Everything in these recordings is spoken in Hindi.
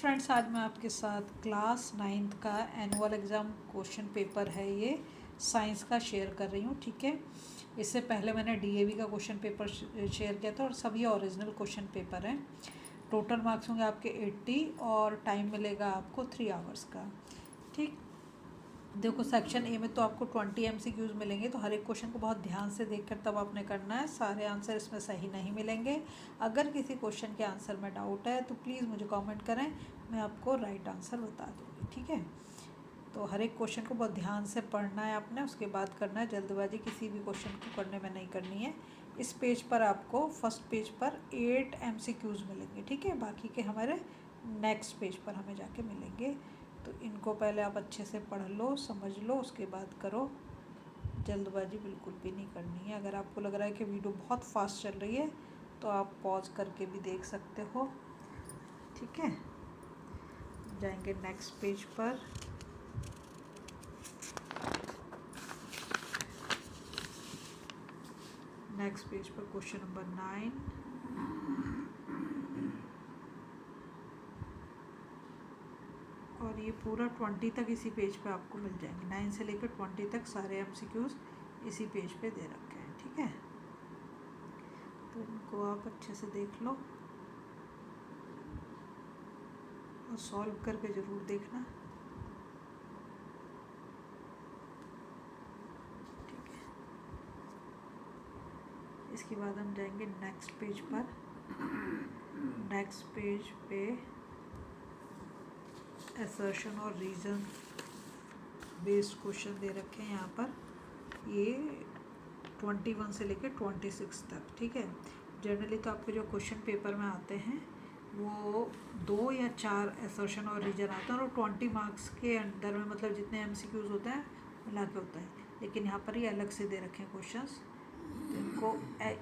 फ्रेंड्स, आज मैं आपके साथ क्लास 9th का एनुअल एग्ज़ाम क्वेश्चन पेपर है, ये साइंस का शेयर कर रही हूँ। ठीक है, इससे पहले मैंने डीएवी का क्वेश्चन पेपर शेयर किया था और सभी ओरिजिनल क्वेश्चन पेपर हैं। टोटल मार्क्स होंगे आपके 80 और टाइम मिलेगा आपको 3 आवर्स का। ठीक, देखो सेक्शन ए में तो आपको 20 MCQs मिलेंगे, तो हर एक क्वेश्चन को बहुत ध्यान से देखकर तब आपने करना है। सारे आंसर इसमें सही नहीं मिलेंगे। अगर किसी क्वेश्चन के आंसर में डाउट है तो प्लीज़ मुझे कमेंट करें, मैं आपको राइट आंसर बता दूँगी। ठीक है, तो हर एक क्वेश्चन को बहुत ध्यान से पढ़ना है आपने, उसके बाद करना है। जल्दबाजी किसी भी क्वेश्चन को करने में नहीं करनी है। इस पेज पर आपको फर्स्ट पेज पर 8 MCQs मिलेंगे। ठीक है, बाकी के हमारे नेक्स्ट पेज पर हमें जाके मिलेंगे। तो इनको पहले आप अच्छे से पढ़ लो, समझ लो, उसके बाद करो। जल्दबाजी बिल्कुल भी नहीं करनी है। अगर आपको लग रहा है कि वीडियो बहुत फास्ट चल रही है तो आप पॉज करके भी देख सकते हो। ठीक है, जाएंगे नेक्स्ट पेज पर। नेक्स्ट पेज पर क्वेश्चन नंबर 9। और ये पूरा 20 तक इसी पेज पे आपको मिल जाएंगे। 9 से लेकर 20 तक सारे MCQs इसी पेज पे दे रखे हैं। ठीक है, तो इनको आप अच्छे से देख लो और सॉल्व करके ज़रूर देखना। ठीक है, इसके बाद हम जाएंगे नेक्स्ट पेज पर। नेक्स्ट पेज पे असर्शन और रीज़न बेस्ड क्वेश्चन दे रखे हैं यहाँ पर। ये 21 से लेकर 26 तक। ठीक है, जनरली तो आपके जो क्वेश्चन पेपर में आते हैं वो 2 या 4 असर्शन और रीजन आते हैं और 20 मार्क्स के अंदर में, मतलब जितने MCQs होते हैं मिला के होता है। लेकिन यहाँ पर ये अलग से दे रखे हैं क्वेश्चंस, तो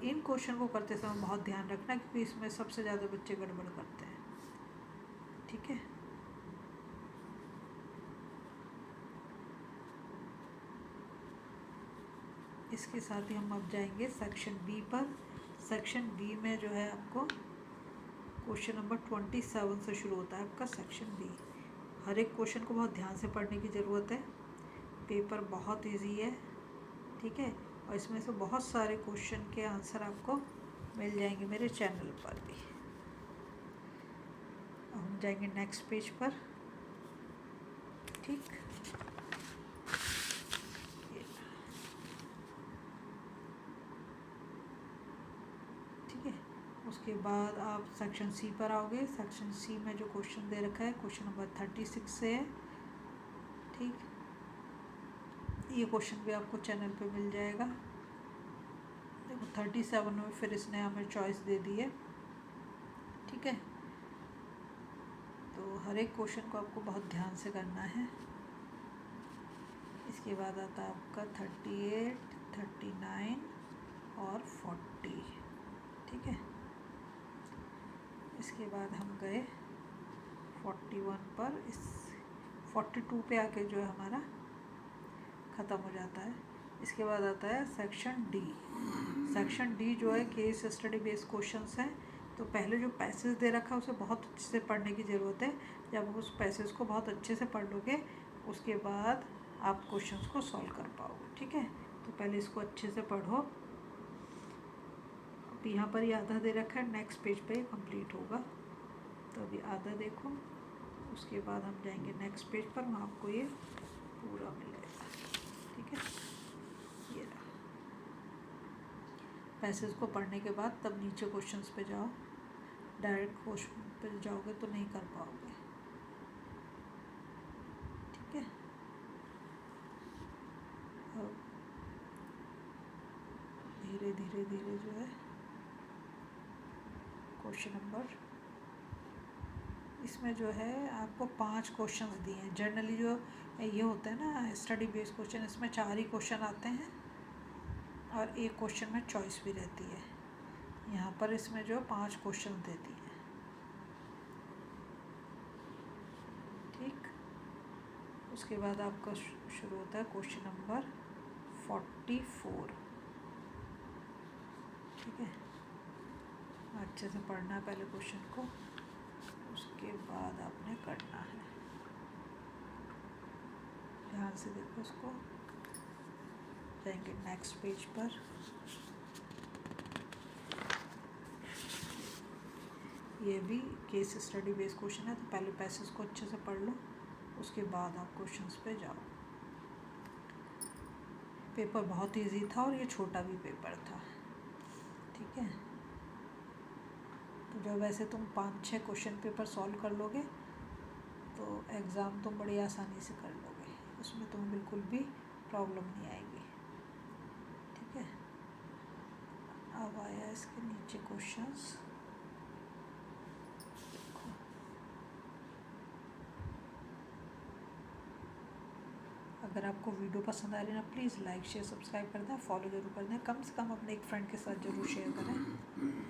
इन क्वेश्चन को करते समय बहुत ध्यान रखना, क्योंकि इसमें सबसे ज़्यादा बच्चे गड़बड़ करते हैं। ठीक है, इसके साथ ही हम अब जाएंगे सेक्शन बी पर। सेक्शन बी में जो है आपको क्वेश्चन नंबर 27 से शुरू होता है आपका सेक्शन बी। हर एक क्वेश्चन को बहुत ध्यान से पढ़ने की ज़रूरत है। पेपर बहुत इजी है। ठीक है, और इसमें से बहुत सारे क्वेश्चन के आंसर आपको मिल जाएंगे मेरे चैनल पर भी। हम जाएंगे नेक्स्ट पेज पर। ठीक, ठीक है, उसके बाद आप सेक्शन सी पर आओगे। सेक्शन सी में जो क्वेश्चन दे रखा है क्वेश्चन नंबर 36 से है। ठीक, ये क्वेश्चन भी आपको चैनल पे मिल जाएगा। देखो 37 में फिर इसने हमें चॉइस दे दी है। ठीक है, तो हर एक क्वेश्चन को आपको बहुत ध्यान से करना है। इसके बाद आता है आपका 38, 39 और 40। ठीक है, इसके बाद हम गए 41 पर। इस 42 पे आके जो है हमारा ख़त्म हो जाता है। इसके बाद आता है सेक्शन डी। सेक्शन डी जो है केस स्टडी बेस्ड क्वेश्चंस हैं। तो पहले जो पैसेज दे रखा है उसे बहुत अच्छे से पढ़ने की ज़रूरत है। जब आप उस पैसेज को बहुत अच्छे से पढ़ लोगे उसके बाद आप क्वेश्चंस को सॉल्व कर पाओगे। ठीक है, तो पहले इसको अच्छे से पढ़ो। अब यहाँ पर ये आधा दे रखा है, नेक्स्ट पेज पे कंप्लीट होगा, तो अभी आधा देखो। उसके बाद हम जाएंगे नेक्स्ट पेज पर, वहाँ आपको ये पूरा मिलेगा। ठीक है, ये रहा। पैसेज को पढ़ने के बाद तब नीचे क्वेश्चंस पे जाओ। डायरेक्ट क्वेश्चन पे जाओगे तो नहीं कर पाओगे। ठीक है, अब धीरे धीरे धीरे जो है क्वेश्चन नंबर, इसमें जो है आपको 5 क्वेश्चंस दिए हैं। जनरली जो ये होता है ना स्टडी बेस्ड क्वेश्चन, इसमें 4 ही क्वेश्चन आते हैं और एक क्वेश्चन में चॉइस भी रहती है। यहाँ पर इसमें जो 5 क्वेश्चन देती है। ठीक, उसके बाद आपका शुरू होता है क्वेश्चन नंबर 44। ठीक है, अच्छे से पढ़ना है पहले क्वेश्चन को, उसके उसके बाद आपने करना है, ध्यान से देखो इसको। जाएंगे नेक्स्ट पेज पर। ये भी केस स्टडी बेस्ड क्वेश्चन है, तो पहले पैसेज को अच्छे से पढ़ लो, उसके बाद आप क्वेश्चंस पे जाओ। पेपर बहुत इजी था और ये छोटा भी पेपर था, ठीक है। तो जब वैसे तुम 5-6 क्वेश्चन पेपर सॉल्व कर लोगे तो एग्ज़ाम तुम बड़ी आसानी से कर लोगे, उसमें तुम्हें बिल्कुल भी प्रॉब्लम नहीं आएगी, ठीक है। अब आया इसके नीचे क्वेश्चंस। अगर आपको वीडियो पसंद आ रही है ना, प्लीज़ लाइक शेयर सब्सक्राइब कर दें, फॉलो जरूर कर दें, कम से कम अपने एक फ्रेंड के साथ ज़रूर शेयर करें।